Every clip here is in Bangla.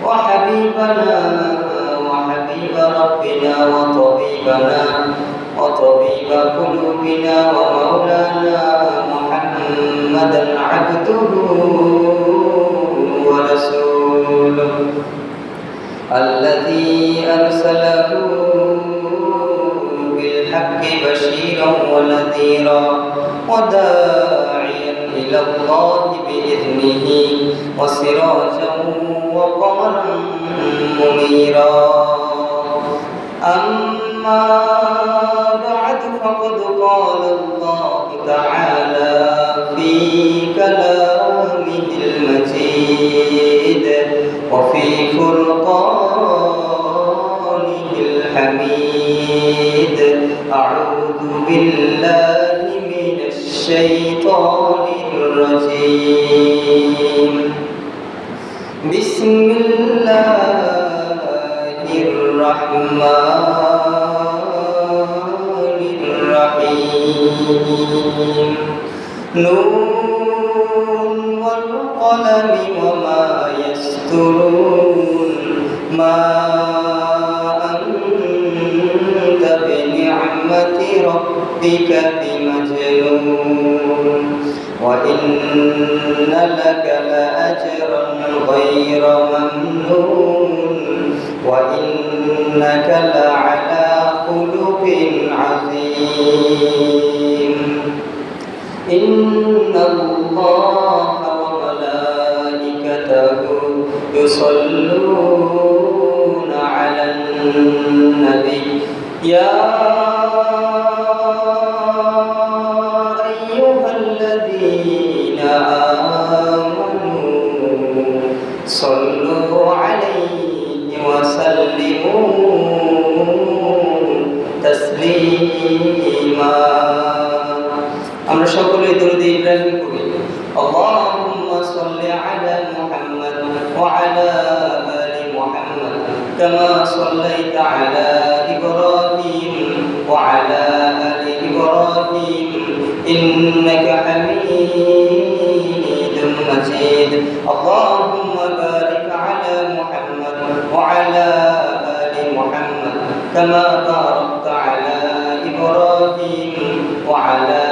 وحبيبنا وحبيب ربنا وطبيب قلوبنا ومولانا محمدا عبده ورسوله الذي أرسله بالحق بشيرا ونذيرا وداعيا إلى الله بإذنه وسراجا وقمرا منيرا أما بعد فقد قال الله تعالى في كلامه المجيد وفي فرقانه الحميد أعوذ بالله من الشيطان الرجيم بسم الله الرحمن الرحيم نون والقلم وما يسطرون ما أنت بنعمة ربك بمجنون وإن لك لأجرا غير ممنون وإنك لعلى خلق عظيم إن الله وملائكته يصلون على النبي يا أيها الذين آمنوا صلوا عليه وسلموا تسليما আমরা সকলে দরুদ ইব্রাহিম পড়ি আল্লাহুম্মা সাল্লি আলা মুহাম্মাদ ওয়া আলা আলি মুহাম্মাদ কামা সাল্লাইতা আলা ইব্রাহিম ওয়া আলা আলি ইব্রাহিম ইন্নাকা হামিদুম মাজিদ আল্লাহুম্মা বারিক আলা মুহাম্মাদ ওয়া আলা আলি মুহাম্মাদ কামা বারাকতা আলা ইব্রাহিম ওয়া আলা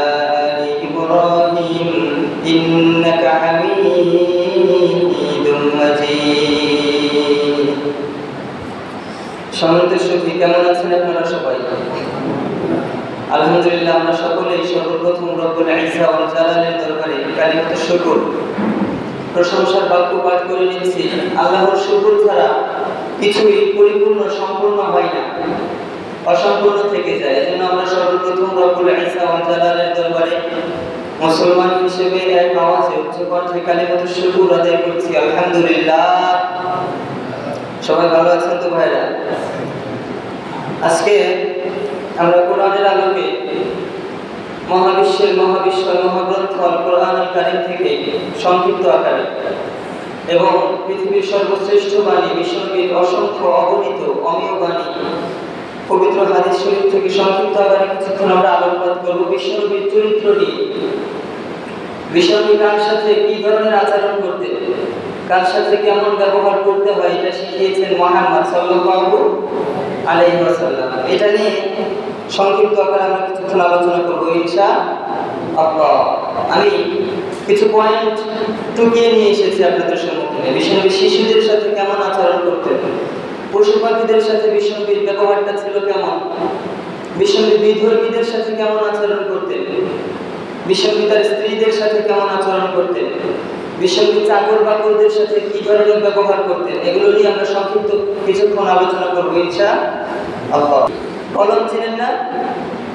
إنك حميد مجيد সম্মানিত সুধী কেমন আছেন আপনারা সবাই আলহামদুলিল্লাহ আমরা সকলেই সর্বপ্রথম রব্বুল ইজ্জা ওয়াল জালালের দরবারে কালিমাতুশ শুকর প্রশংসার বাক্য পাঠ করে নিচ্ছি আল্লাহর শুকর ছাড়া কিছুই পরিপূর্ণ সম্পূর্ণ হয় না অসম্পূর্ণ থেকে যায় এজন্য আমরা সর্বপ্রথম রব্বুল ইজ্জা ওয়াল জালালের দরবারে মুসলমান হিসেবে এক আওয়াজে উচ্চ কণ্ঠে কালিমাতুশ শুকর আদায় করছি আলহামদুলিল্লাহ সবাই ভালো আছেন তো ভাইরা আজকে আমরা কোরআনের আলোকে মহাবিশ্বের মহাগ্রন্থ আল কোরআনুল কারীম থেকে সংক্ষিপ্ত আকারে এবং পৃথিবীর সর্বশ্রেষ্ঠ বাণী বিশ্বনবীর অসংখ্য অগণিত অমেয় বাণী পবিত্র হাদিস শরীফ থেকে সংক্ষিপ্ত আকারে কিছুক্ষণ আমরা আলোকপাত করব বিশ্বনবীর চরিত্র নিয়ে বিশ্বনবী কার সাথে কি ধরনের আচরণ করতেন কার সাথে কেমন ব্যবহার করতে হয় এটা শিখিয়েছেন মুহাম্মদ সাল্লাল্লাহু আলাইহি ওয়াসাল্লাম এটা নিয়ে সংক্ষিপ্ত আকারে আমরা কিছুক্ষণ আলোচনা করব ইনশাআল্লাহ আমি কিছু পয়েন্ট টুকিয়ে নিয়ে এসেছি আপনাদের সম্মুখে বিশ্বনবী শিশুদের সাথে কেমন আচরণ করতেন পশু পাখিদের সাথে বিশ্বনবীর ব্যবহারটা ছিল কেমন বিশ্বনবী বিধর্মীদের সাথে কেমন আচরণ করতেন বিশ্বনবী তার স্ত্রীদের সাথে কেমন আচরণ করতেন বিশ্বনবী চাকর বাকরদের সাথে কি ধরনের ব্যবহার করতেন এগুলো নিয়ে আমরা সংক্ষিপ্ত কিছুক্ষণ আলোচনা করব ইনশাআল্লাহ কলম চিনেন না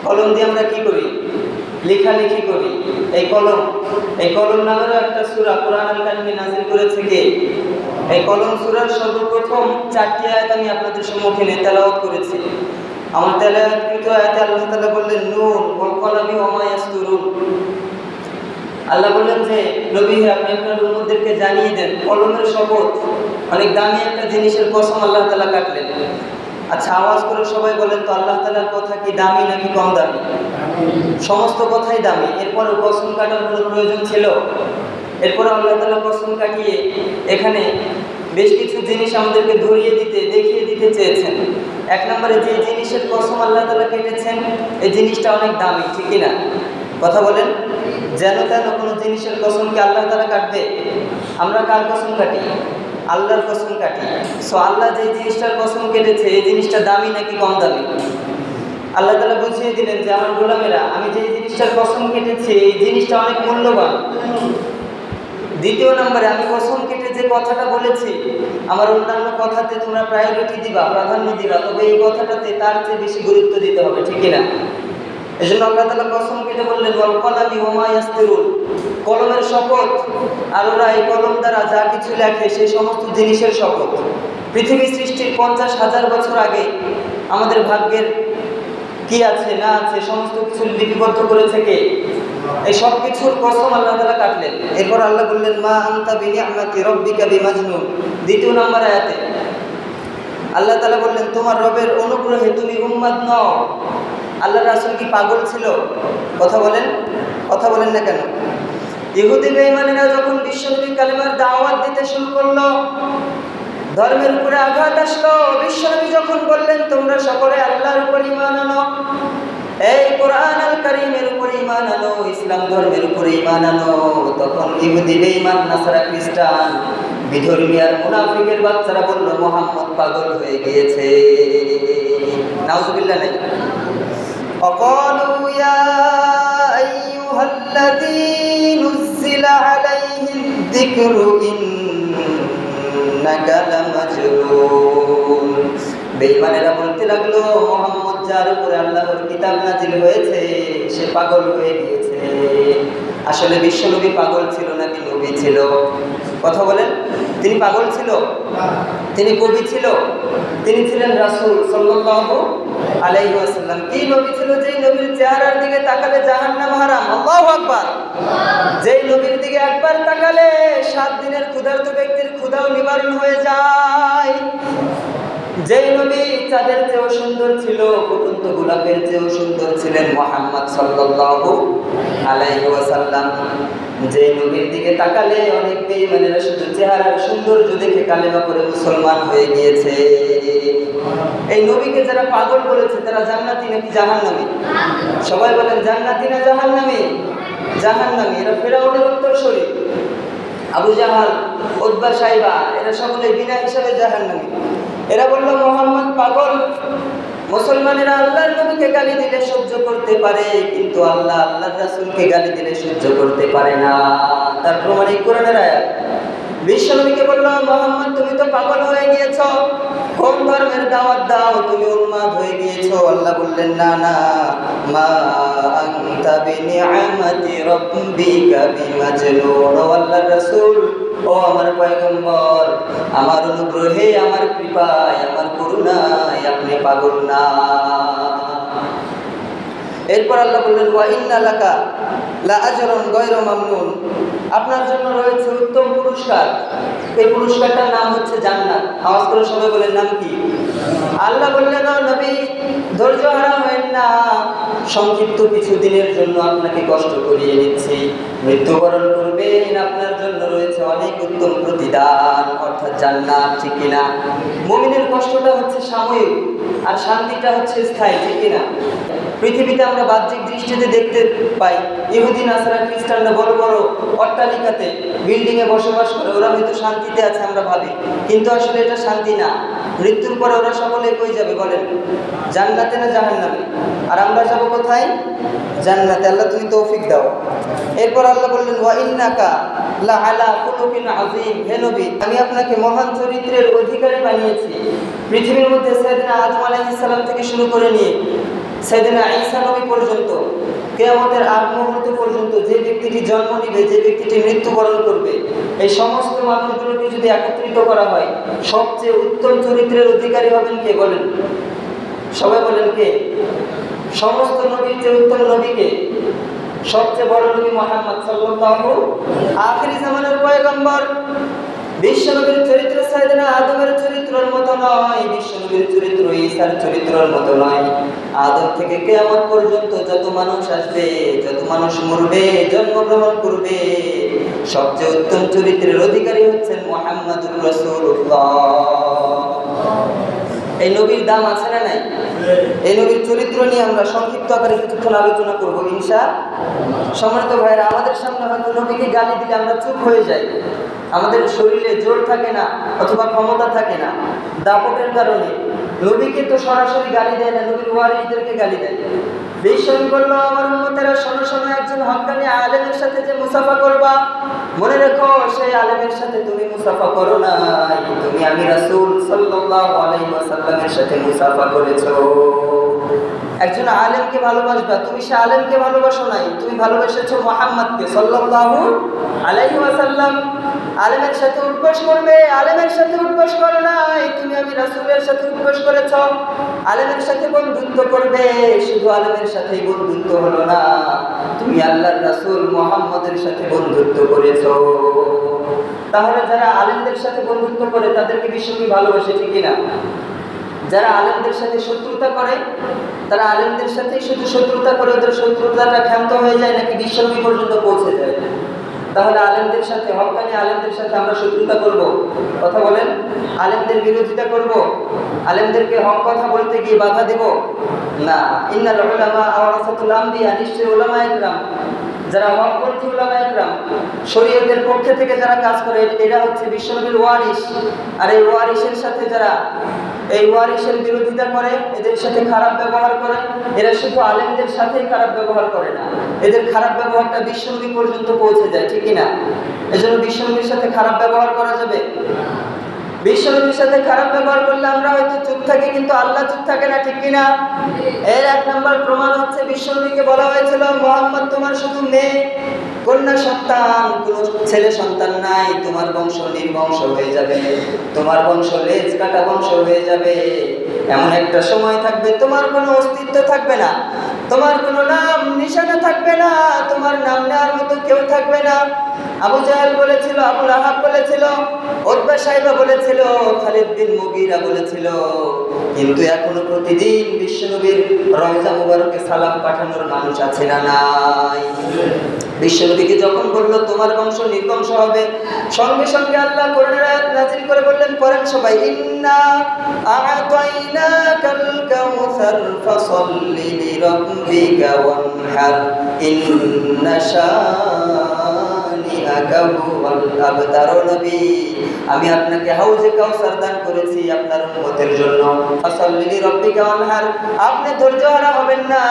কলম দিয়ে আমরা কি করি লেখালেখি করি এই কলম নামের একটা সূরা কোরআনুল কারীমে নাযিল করেছে কে এই কলম সূরার সর্বপ্রথম 4টি আয়াত আমি আপনাদের সম্মুখে তেলাওয়াত করেছি আমার তেলাওয়াতকৃত আয়াতে আল্লাহ তাআলা বললেন নুন ওয়াল কলামি ওয়া মা ইয়াসতুরুন আল্লাহ বললেন যে নবী আপনি আপনার উম্মতদেরকে জানিয়ে দেন কলমের শপথ অনেক দামি একটা জিনিসের কসম আল্লাহ তাআলা কাটলেন আচ্ছা আওয়াজ করে সবাই বলেন তো আল্লাহ তাআলার কথা কি দামি নাকি কম দামি সমস্ত কথাই দামি এরপর কসম কাটার কোনো প্রয়োজন ছিল এরপর আল্লাহ তাআলা কসম কাটিয়ে এখানে বেশ কিছু জিনিস আমাদেরকে ধরিয়ে দিতে দেখিয়ে দিতে চেয়েছেন। এক নম্বরে যে জিনিসের কসম আল্লাহ তাআলা কেটেছেন এই জিনিসটা অনেক দামি, ঠিক না? কথা বলেন, যেন তেন কোনো জিনিসের কসম কি আল্লাহ তাআলা কাটবে? আমরা কার কসম কাটি? আল্লাহর কসম কাটি। সো আল্লাহ যে জিনিসটার কসম কেটেছে এই জিনিসটা দামি নাকি কম দামি? আল্লাহ তাআলা বুঝিয়ে দিলেন যে আমার গোলামেরা, আমি যে জিনিসটার কসম কেটেছি এই জিনিসটা অনেক মূল্যবান। দ্বিতীয় নম্বরে, আমি কসম কেটে যে কথাটা বলেছি আমার অন্যান্য কথাতে তোমরা প্রায়োরিটি দিবা, প্রাধান্য দিবা, তবে এই কথাটাতে তার চেয়ে বেশি গুরুত্ব দিতে হবে, ঠিক না? এই জন্য আল্লাহ তাআলা কসম কেটে বললেন ওয়াল কলামি ওয়া মা ইয়াসতিরুন, কলমের শপথ, আর ওরা এই কলম দ্বারা যা কিছু লেখে সেই সমস্ত জিনিসের শপথ। পৃথিবী সৃষ্টির 50,000 বছর আগে আমাদের ভাগ্যের কি আছে না আছে সমস্ত কিছু লিপিবদ্ধ করেছে কে? এই সব কিছুর কসম আল্লাহ তাআলা কাটলেন। এরপর আল্লাহ বললেন মা আনতা বিনিআমাতি রাব্বিকা বিমাজনুন। দ্বিতীয় নম্বর আয়াতে আল্লাহ তাআলা বললেন তোমার রবের অনুগ্রহে তুমি উম্মাদ নও। আল্লাহ রাসূল কি পাগল ছিল? কথা বলেন না কেন? ইহুদি বেঈমানেরা যখন বিশ্বনবী কালেমার দাওয়াত দিতে শুরু করলো, ধর্মের উপরে আঘাত আসলো, বিশ্বনবী যখন বললেন তোমরা সকলে আল্লাহর উপর ঈমান আনো, এই কোরআন আল কারীমের উপর ঈমান আনো, ইসলাম ধর্মের উপর ঈমান আনো, তখন ইহুদি বেঈমান নাসারা খ্রিস্টান বিধর্মী আর মুনাফিকের বাচ্চারা বলল মুহাম্মদ পাগল হয়ে গিয়েছে। নাউজুবিল্লাহ। وقالوا يا أيها الذي نزل عليه الذكر إنك لمجنون। বেঈমানেরা বলতে লাগলো মুহাম্মদ যার উপরে আল্লাহর কিতাব নাজিল হয়েছে সে পাগল হয়ে গিয়েছে। আসলে বিশ্বনবী পাগল ছিল নাকি নবী ছিল? কথা বলেন, তিনি পাগল ছিল? তিনি কবি ছিল? তিনি ছিলেন রাসূল সাল্লাল্লাহু আলাইহি ওয়াসাল্লাম। কি নবী ছিল যেই নবীর চেহারার দিকে তাকালে জাহান্নাম হারাম? আল্লাহু আকবার। যেই নবীর দিকে একবার তাকালে 7 দিনের ক্ষুধার্ত ব্যক্তির ক্ষুধাও নিবারণ হয়ে যায়। যেই নবী চাঁদের চেয়েও সুন্দর ছিল, ফুটন্ত গোলাপের চেয়েও সুন্দর ছিলেন মুহাম্মদ সাল্লাল্লাহু আলাইহি ওয়াসাল্লাম। যে নবীর দিকে তাকালে অনেক বেঈমানেরা শুধু চেহারার সৌন্দর্য দেখে কালেমা পড়ে মুসলমান হয়ে গিয়েছে। এই নবীকে যারা পাগল বলেছে তারা জান্নাতি নাকি জাহান্নামী? সবাই বলেন জান্নাতি না জাহান্নামী? জাহান্নামী। এরা ফিরআউনের উত্তরসূরি, আবু জাহাল, উতবা, সাইবা, এরা সকলে বিনা হিসাবে জাহান্নামী। এরা বলল মুহাম্মদ পাগল। মুসলমানেরা আল্লাহর নবীকে গালি দিলে সহ্য করতে পারে, কিন্তু আল্লাহর রাসূলকে গালি দিলে সহ্য করতে পারে না। তার প্রমাণ এই কোরআনের আয়াত। বিশ্বনবীকে বলল মুহাম্মদ তুমি তো পাগল হয়ে গিয়েছো, কোন ধর্মের দাওয়াত দাও, তুমি উন্মাদ হয়ে গিয়েছো। আল্লাহ বললেন না না, মা আনতা বিনিআমাতি রাব্বিকা বিমাজনুন। ও আল্লাহর রাসূল, ও আমার পয়গম্বর, আমার অনুগ্রহে, আমার কৃপায়, আমার করুণায় আপনি পাগল না। এরপর আল্লাহ বললেন ওয়া ইন্না লাকা লা আজরুন গায়রা মামনুন। আপনার জন্য রয়েছে উত্তম পুরস্কার। এই পুরস্কারটার নাম হচ্ছে জান্নাত। আওয়াজ করে সবাই বলেন নাম কি? আল্লাহ বললেন ও নবী ধৈর্য হারা হবেন না, সংক্ষিপ্ত কিছু দিনের জন্য আপনাকে কষ্ট করিয়ে নিচ্ছি, মৃত্যুবরণ করবেন, আপনার জন্য রয়েছে অনেক উত্তম প্রতিদান, অর্থাৎ জান্নাত, ঠিক কিনা? মুমিনের কষ্টটা হচ্ছে সাময়িক আর শান্তিটা হচ্ছে স্থায়ী, ঠিক কিনা? পৃথিবীতে আমরা বাহ্যিক দৃষ্টিতে দেখতে পাই ইহুদি নাসারা খ্রিস্টানরা বড় বড় অট্টালিকাতে বিল্ডিংয়ে বসবাস করে, ওরা হয়তো শান্তিতে আছে আমরা ভাবি, কিন্তু আসলে এটা শান্তি না। মৃত্যুর পরে ওরা সকলে কই যাবে বলেন? জান্নাতে না জাহান্নামে? আর আমরা যাব কোথায়? জান্নাতে। আল্লাহ তুমি তৌফিক দাও। এরপর আল্লাহ বললেন ওয়া ইন্নাকা লা আলা খুলুকিন আযীম। হে নবী, আমি আপনাকে মহান চরিত্রের অধিকারী বানিয়েছি। পৃথিবীর মধ্যে সাইয়েদনা আদম আলাইহিস সালাম থেকে শুরু করে নিয়ে সাইয়েদনা ঈসা নবী পর্যন্ত, কিয়ামতের আগ মুহূর্ত পর্যন্ত যে ব্যক্তিটি জন্ম নিবে, যে ব্যক্তিটি মৃত্যুবরণ করবে, এই সমস্ত মানুষগুলোকে যদি একত্রিত করা হয়, সবচেয়ে উত্তম চরিত্রের অধিকারী হবেন কে বলেন? সবাই বলেন কে? সমস্ত নবীর চেয়ে উত্তম নবীকে, সবচেয়ে বড় নবী মুহাম্মদ সাল্লাল্লাহু আখিরি জামানের পয়গম্বর। বিশ্বনবীর চরিত্র সাইয়েদনা আদমের চরিত্রের মতো নয়, বিশ্বনবীর চরিত্র ঈসার চরিত্রের মতো নয়। আদম থেকে কিয়ামত পর্যন্ত যত মানুষ আসবে, যত মানুষ মরবে, জন্মগ্রহণ করবে, সবচেয়ে উত্তম চরিত্রের অধিকারী হচ্ছেন মুহাম্মাদুর রাসূলুল্লাহ। এই নবীর দাম আছে না নাই? এই নবীর চরিত্র নিয়ে আমরা সংক্ষিপ্ত আকারে কিছুক্ষণ আলোচনা করবো ইনশাআল্লাহ। সম্মানিত ভাইরা, আমাদের সামনে হয়তো নবীকে গালি দিলে আমরা চুপ হয়ে যাই, আমাদের শরীরে জোর থাকে না অথবা ক্ষমতা থাকে না, দাপটের কারণে। নবীকে তো সরাসরি গালি দেয় না, নবীর ওয়ারিসদেরকে গালি দেয়। বিশ্বনবী বলল, আমার উম্মতেরা শোনো শোনো, একজন হক্কানি আলেমের সাথে যে মুসাফা করবা, মনে রেখো সেই আলেমের সাথে তুমি মুসাফা করো না, তুমি আমি রাসূল সাল্লাল্লাহু আলাইহি ওয়াসাল্লামের সাথে মুসাফা করেছো। একজন আলেমকে ভালোবাসবা, তুমি সে আলেমকে ভালোবাসো নাই, তুমি ভালোবেসেছো মুহাম্মদকে সাল্লাল্লাহু আলাইহি ওয়াসাল্লাম। আলেমের সাথে উঠবস করবে, আলেমের সাথে উঠবস করো নাই, তুমি আমি রাসূলের সাথে উঠবস করেছো। আলেমের সাথে বন্ধুত্ব করবে, শুধু আলেমের সাথেই বন্ধুত্ব হলো না, তুমি আল্লাহর রাসূল মুহাম্মদের সাথে বন্ধুত্ব করেছো। তাহলে যারা আলেমদের সাথে বন্ধুত্ব করে তাদেরকে বিশ্বনবী ভালোবাসে, ঠিক না? যারা আলেমদের সাথে শত্রুতা করে, তারা আলেমদের সাথেই শুধু শত্রুতা করে, ওদের শত্রুতাটা ক্ষান্ত হয়ে যায় নাকি বিশ্বনবী পর্যন্ত পৌঁছে যায়? তাহলে আলেমদের সাথে, হক্কানি আলেমদের সাথে আমরা শত্রুতা করব? কথা বলেন। আলেমদের বিরোধিতা করব? আলেমদেরকে হক কথা বলতে গিয়ে বাধা দেব? না। ইন্নাল উলামা ওয়ারাসাতুল আমবিয়া, নিশ্চয়ই উলামায়ে কেরাম, যারা হকপন্থী উলামায়ে কেরাম, শরীয়তের পক্ষে থেকে যারা কাজ করে, এরা হচ্ছে বিশ্বনবীর ওয়ারিস। আর এই ওয়ারিসের সাথে যারা এই ওয়ারিসের বিরোধিতা করে, এদের সাথে খারাপ ব্যবহার করে, এরা শুধু আলেমদের সাথেই খারাপ ব্যবহার করে না, এদের খারাপ ব্যবহারটা বিশ্বনবী পর্যন্ত পৌঁছে যায়, ঠিক না? এজন্য বিশ্বনবীর সাথে খারাপ ব্যবহার করা যাবে? বিশ্বনবীর সাথে খারাপ ব্যবহার করলে আমরা হয়তো চুপ থাকি, কিন্তু আল্লাহ চুপ থাকে না, ঠিক কিনা? এর এক নম্বর প্রমাণ হচ্ছে, বিশ্বনবীকে বলা হয়েছিল, মুহাম্মদ তোমার শুধু মেয়ে কন্যা সন্তান, কোনো ছেলে সন্তান নাই, তোমার বংশ নির্বংশ হয়ে যাবে, তোমার বংশ লেজ কাটা বংশ হয়ে যাবে। এমন একটা সময় থাকবে তোমার কোনো অস্তিত্ব থাকবে না, তোমার কোনো নাম নিশানা থাকবে না, তোমার নাম নেওয়ার মতো কেউ থাকবে না। আবু জাহেল বলেছিল, আবু লাহাব বলেছিল, উতবা সাইবা বলেছিল, খালিদ বিন মুগীরা বলেছিল, কিন্তু এখনো প্রতিদিন বিশ্বনবীর রওজা মুবারকে সালাম পাঠানোর মানুষ আছে না নাই? বিশ্বনবীকে যখন বললো তোমার বংশ নির্বংশ হবে, সঙ্গে সঙ্গে আল্লাহ কোরআনের আয়াত নাযিল করে বললেন, পড়েন সবাই, ইন্না আ'তাইনাকাল কাউসার ফাসাল্লি লিরাব্বিকা ওয়ানহার ইন্না শানিআকা হুয়াল আবতার। নবী, আমি আপনাকে হাউজে কাউসার দান করেছি আপনার উম্মতের জন্য। ফাসাল্লি লিরাব্বিকা ওয়ানহার, আপনি ধৈর্যহারা হবেন না,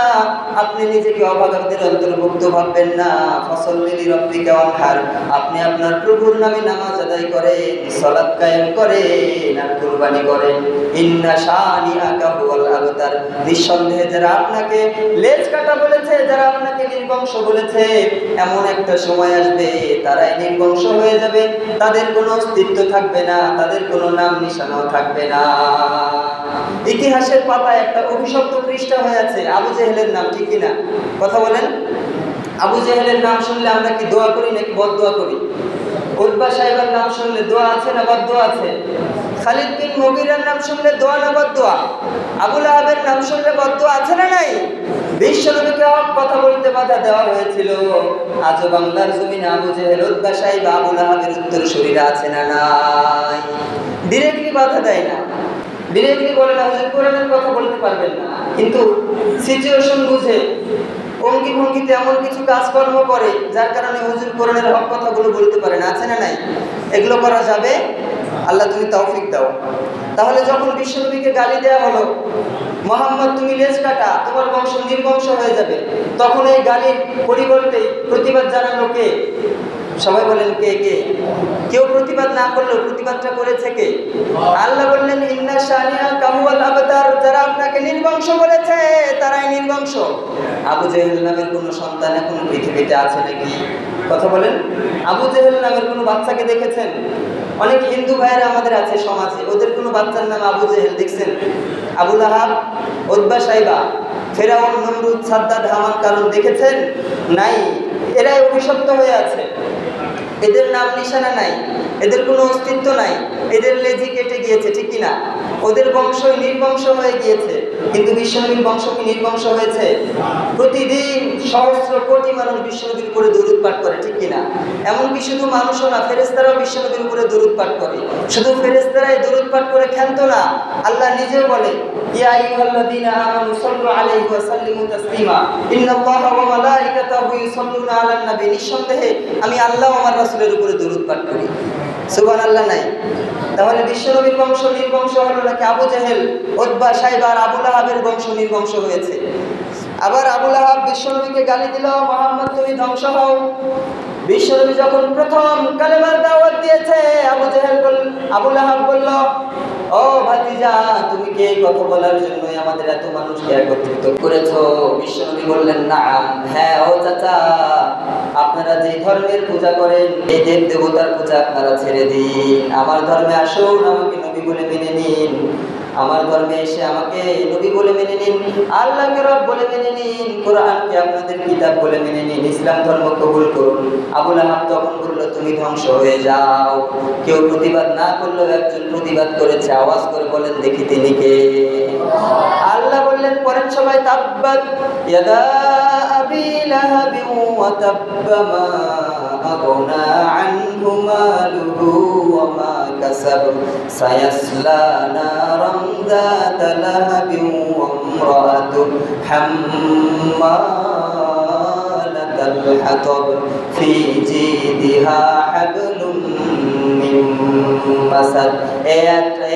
আপনি নিজেকে অভাগাদের অন্তর্ভুক্ত ভাববেন না। ফাসাল্লি লিরাব্বিকা ওয়ানহার, আপনি আপনার প্রভুর নামে নামাজ আদায় করেন, সালাত কায়েম করেন, আর কুরবানি করেন। ইন্না শানিআকা হুয়াল আবতার, নিঃসন্দেহে যারা আপনাকে লেজ কাটা বলেছে, যারা আপনাকে নির্বংশ বলেছে, এমন একটা সময় আসবে তারাই নির্বংশ হয়ে যাবে, তাদের কোনো অস্তিত্ব থাকবে না, তাদের কোনো নাম নিশানাও থাকবে না। ইতিহাসের পাতায় একটা অভিশপ্ত পৃষ্ঠা হয়ে আছে আবু জেহেলের নাম, ঠিক কিনা? কথা বলেন। আবু জেহেলের নাম শুনলে আমরা কি দোয়া করি নাকি বদদোয়া করি? উতবা সাহেবের নাম শুনলে দোয়া আছে না বদদোয়া আছে? খালিদ বিন মুগীরার নাম শুনলে দোয়া না বদদোয়া? আবু লাহাবের নাম শুনলে বদদোয়া আছে না নাই? বিশ্বনবীকে হক কথা বলতে বাধা দেওয়া হয়েছিল, আজও বাংলার জমিনে আবু জেহেল, উতবা সাহেব, আবু লাহাবের উত্তরসূরিরা আছে না নাই? ডিরেক্টলি বাধা দেয় না, ডিরেক্টলি বলে না হুজুর কোরআনের কথা বলতে পারবেন না, কিন্তু সিচুয়েশন বুঝে অঙ্গি ভঙ্গিতে এমন কিছু কাজকর্ম করে যার কারণে হুজুর কোরআনের হক কথাগুলো বলতে পারে না, আছে না নাই? এগুলো করা যাবে? আল্লাহ তুমি তৌফিক দাও। তাহলে যখন বিশ্বনবীকে গালি দেওয়া হলো, মুহাম্মদ তুমি লেজ কাটা, তোমার বংশ নির্বংশ হয়ে যাবে, তখন এই গালির পরিবর্তে প্রতিবাদ জানালো কে? সবাই বলেন কে কে? কেউ প্রতিবাদ না করলেও প্রতিবাদটা করেছে কে? আল্লাহ বললেন, ইন্না শানিআকা হুয়াল আবতার, যারা আপনাকে নির্বংশ বলেছে তারাই নির্বংশ। আবু জেহেল নামের কোনো সন্তান এখন পৃথিবীতে আছে নাকি? কথা বলেন। আবু জেহেল নামের কোনো বাচ্চাকে দেখেছেন? অনেক হিন্দু ভাইয়েরা আমাদের আছে সমাজে, ওদের কোনো বাচ্চার নাম আবু জেহেল দেখছেন? আবু লাহাব, উতবা সাইবা, ফেরাউন, নমরুদ, সাদ্দাদ, হামান, কারুন দেখেছেন? নাই। এরাই অভিশপ্ত হয়ে আছে, এদের নাম নিশানা নাই, এদের কোনো অস্তিত্ব নাই, এদের লেজি কেটে গিয়েছে, ঠিক কিনা? ওদের বংশই নির্বংশ হয়ে গিয়েছে, কিন্তু বিশ্বনবীর বংশ কি নির্বংশ হয়েছে? প্রতিদিন সহস্র কোটি মানুষ বিশ্বনবীর উপরে দরুদ পাঠ করে, ঠিক কিনা? এমনকি শুধু মানুষও না, ফেরেশতারাও বিশ্বনবীর উপরে দরুদ পাঠ করে। শুধু ফেরেশতারাই দরুদ পাঠ করে ক্ষান্ত না, আল্লাহ নিজেও বলে ইয়া আইয়ুহাল্লাযীনা আমানু সাল্লু আলাইহি ওয়া সাল্লিমু তাসলিমা ইন্নাল্লাহা ওয়া মালাইকাতাহু ইউসাল্লুনা আলান নবী। নিঃসন্দেহে আমি আল্লাহ ও আমার রাসূলের উপরে দরুদ পাঠ করি। সুবহানাল্লাহ নাই? তাহলে বিশ্বনবীর বংশ নির্বংশ হলো নাকি আবু জেহেল, উতবা, শাইবা আর আবু লাহাবের বংশ নির্বংশ হয়েছে? আবার আবু লাহাব বিশ্বনবীকে গালি দিল, মুহাম্মদ তুমি ধ্বংস হও। বিশ্বনবী যখন প্রথম কালেমার দাওয়াত দিয়েছে, আবু লাহাব বলল, ও ভাতিজা, তুমি কি এই কথা বলার জন্যই আমাদের এত মানুষকে একত্রিত করেছো? বিশ্বনবী বললেন, নাম, হ্যাঁ। ও চাচা, আপনারা যে ধর্মের পূজা করেন এই দেব দেবতার পূজা আপনারা ছেড়ে দিন, আমার ধর্মে আসুন, আমাকে নবী বলে মেনে নিন। আমার ধর্মে এসে আমাকে নবী বলে মেনে নিন, আল্লাহকে রব বলে মেনে নিন, কোরআনকে আপনাদের কিতাব বলে মেনে নিন, ইসলাম ধর্ম কবুল করুন। আবু লাহাব তখন বলল, তুমি ধ্বংস হয়ে যাও। কেউ প্রতিবাদ না করলেও একজন প্রতিবাদ করেছে, আওয়াজ করে বলেন দেখি তিনি কে? আল্লাহ বললেন, পরেন সবাই, তাব্বাত ইয়াদা আবি লাহাবি ওয়া তাব্বা মা আগনা আনহু মালুহু ওয়া মা কাসাব সায়াসলা নারান যাতা লাহাবিন ওয়া ইমরাতুহু হাম্মালাতাল হাতাব ফি জিদিহা হাবলুম মিন মাসাদ।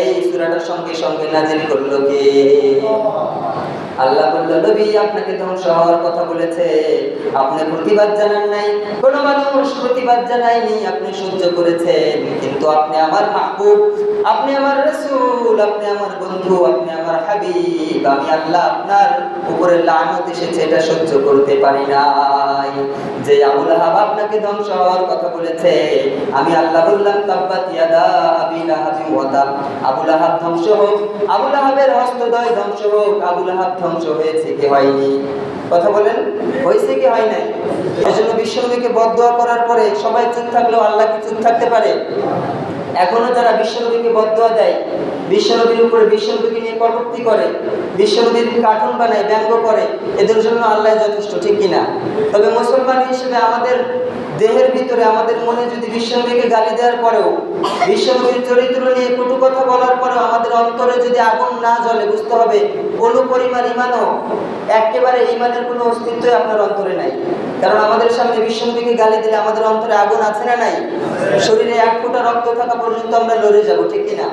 এই সূরাটার সঙ্গে সঙ্গে নাজিল করলো কে? আল্লাহ বলল, নবী আপনাকে ধ্বংস হওয়ার কথা বলেছে, আপনি প্রতিবাদ জানান নাই, কোন মানুষ প্রতিবাদ জানায়নি, আপনি সহ্য করেছেন। কিন্তু আপনি আমার মাহবুব, আপনি আমার রাসূল, আপনি আমার বন্ধু, আপনি আমার হাবিব। আমি আল্লাহ আপনার উপরে লানত এসেছে, এটা সহ্য করতে পারি নাই। যে আবু লাহাব আপনাকে ধ্বংস হওয়ার কথা বলেছে, আমি আল্লাহ বললাম, তাব্বাত ইয়াদা আবি লাহাবি ওয়া তাব, আবু লাহাব ধ্বংস হোক, আবু লাহাবের হস্তদ্বয় ধ্বংস হোক। আবু লাহাব ধ্বংস হয়েছে কি হয়নি? কথা বলেন, হয়েছে কি হয় নাই? এজন্য বিশ্বনবীকে বদদোয়া করার পরে সবাই চুপ থাকলেও আল্লাহ কি চুপ থাকতে পারে? এখনো যারা বিশ্বনবীকে বদদোয়া দেয়, বিশ্বনবীর উপরে, বিশ্বনবীকে নিয়ে কটূক্তি করে, বিশ্বনবীর কার্টুন বানায়, ব্যঙ্গ করে, এদের জন্য আল্লাহ যথেষ্ট, ঠিক কিনা? তবে মুসলমান হিসেবে আমাদের দেহের ভিতরে, আমাদের মনে যদি বিশ্বনবীকে গালি দেওয়ার পরেও, বিশ্বনবীর চরিত্র নিয়ে কটু কথা বলার পরেও আমাদের অন্তরে যদি আগুন না জ্বলে, বুঝতে হবে অনুপরিমাণ ইমানও, একেবারে ইমানের কোনো অস্তিত্বই আপনার অন্তরে নাই। কারণ আমাদের সামনে বিশ্বনবীকে গালি দিলে আমাদের অন্তরে আগুন আছে না নাই? শরীরে এক ফোঁটা রক্ত থাকা পর্যন্ত আমরা লড়ে যাব, ঠিক কিনা?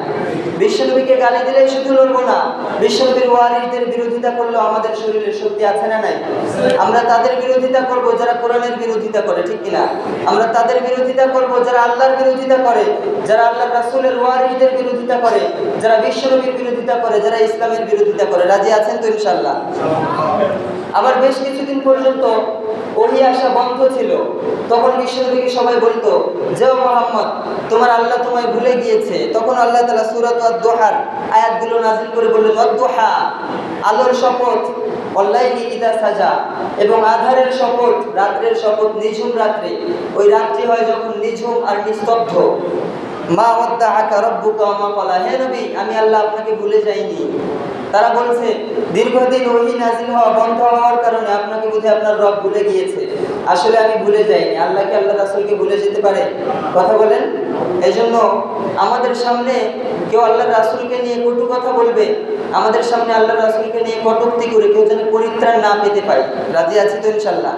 বিশ্বনবীকে গালি দিলেই শুধু লড়বো না, বিশ্বনবীর ওয়ারিসদের বিরোধিতা করলেও আমাদের শরীরে শক্তি আছে না নাই? আমরা তাদের বিরোধিতা করব যারা কোরআনের বিরোধিতা করে, ঠিক কিনা? আমরা তাদের বিরোধিতা করব যারা আল্লাহর বিরোধিতা করে, যারা আল্লাহর রাসূলের ওয়ারিসদের বিরোধিতা করে, যারা বিশ্বনবীর বিরোধিতা করে, যারা ইসলামের বিরোধিতা করে। রাজি আছেন তো ইনশাআল্লাহ? আবার বেশ কিছুদিন পর্যন্ত ওহী আসা বন্ধ ছিল। তখন বিশ্বনবীকে সবাই বলতো, যে মুহাম্মদ, তোমার আল্লাহ তোমায় ভুলে গিয়েছে। তখন আল্লাহ তাআলা সূরাত আদ-দুহার আয়াতগুলো নাযিল করে বললেন, আদ-দুহা, আলোর শপথ, ওয়াল্লাইলি ইযা সাজা, এবং আধারের শপথ, রাত্রের শপথ, নিঝুম রাত্রে। ওই রাত্রি হয় যখন নিঝুম আর নিস্তব্ধ। মা ওয়াদ্দাআকা রাব্বুকা ওয়া মা ক্বালা, হে নবী, আমি আল্লাহ আপনাকে ভুলে যাইনি। তারা বলছে, দীর্ঘদিন ওহী নাযিল হওয়া বন্ধ হওয়ার কারণে আপনাকে বোধহয় আপনার রব ভুলে গিয়েছে। আসলে আমি ভুলে যাইনি। আল্লাহকে, আল্লাহ রাসূলকে ভুলে যেতে পারে? কথা বলেন। এজন্য আমাদের সামনে কেউ আল্লাহ রাসূলকে নিয়ে কটু কথা বলবে, আমাদের সামনে আল্লাহ রাসূলকে নিয়ে কটূক্তি করে কেউ যেন পরিত্রাণ না পেতে পায়। রাজি আছি তো ইনশাআল্লাহ?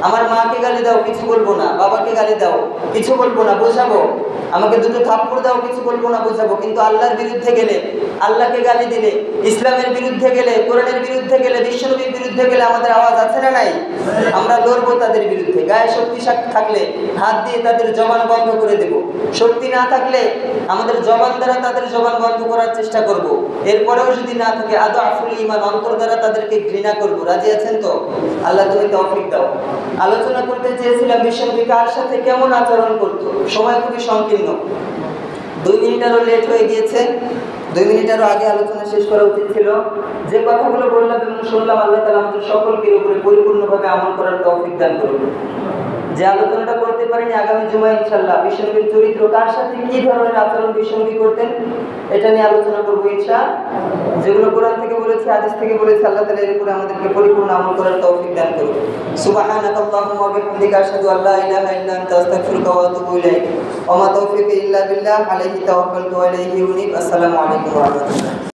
আমার মাকে গালি দাও, কিছু বলবো না। বাবাকে গালি দাও, কিছু বলবো না, বোঝাবো। আমাকে দুটো থাপ্পড় দাও, কিছু বলবো না, বোঝাবো। কিন্তু আল্লাহর বিরুদ্ধে গেলে, আল্লাহকে গালি দিলে, ইসলামের বিরুদ্ধে গেলে, কোরআনের বিরুদ্ধে গেলে, বিশ্বনবীর বিরুদ্ধে গেলে আমাদের আওয়াজ আছে না নাই? আমরা লড়বো তাদের বিরুদ্ধে। গায়ে শক্তি থাকলে হাত দিয়ে তাদের জবান বন্ধ করে দেব। শক্তি না থাকলে আমাদের জবান দ্বারা তাদের জবান বন্ধ করার চেষ্টা করব। এরপরেও যদি না থাকে, আদআফুল ঈমান, অন্তর দ্বারা তাদেরকে ঘৃণা করব। রাজি আছেন তো? আল্লাহ তুমি তৌফিক দাও। আলোচনা করতে চেয়েছিলাম বিশ্বনবী কার সাথে কেমন আচরণ করতো। সময় খুবই সংকীর্ণ, 2 মিনিট আরও লেট হয়ে গিয়েছে। 2 মিনিট আরও আগে আলোচনা শেষ করা উচিত ছিল। যে কথাগুলো বললাম এবং শুনলাম, আল্লাহ তাআলা আমাদের সকলকে উপরে পরিপূর্ণভাবে আমল করার তৌফিক দান করুন। যে আলোচনাটা করতে পারিনি, আগামী জুমায় ইনশাআল্লাহ বিশ্বনবীর চরিত্র কার সাথে কি ধরনের আচরণ বিশ্বনবী করতেন এটা নিয়ে আলোচনা করবো ইনশাআল্লাহ। যেগুলো কোরআন থেকে বলেছে, হাদিস থেকে বলেছে, আল্লাহ তাআলা এর উপরে আমাদেরকে পরিপূর্ণ আমল করার তৌফিক দান করুন। সুবহানাকাল্লাহুম্মা ওয়া বিহামদিকা আশহাদু আল্লা ইলাহা ইল্লা আনতা আস্তাগফিরুকা ওয়া আতুবু ইলাইক। ওয়া মা তাওফীকি ইল্লা বিল্লাহ, আলাইহি তাওয়াক্কালতু ওয়া ইলাইহি উনীব। আসসালামু আলাইকুম ওয়া রাহমাতুল্লাহ।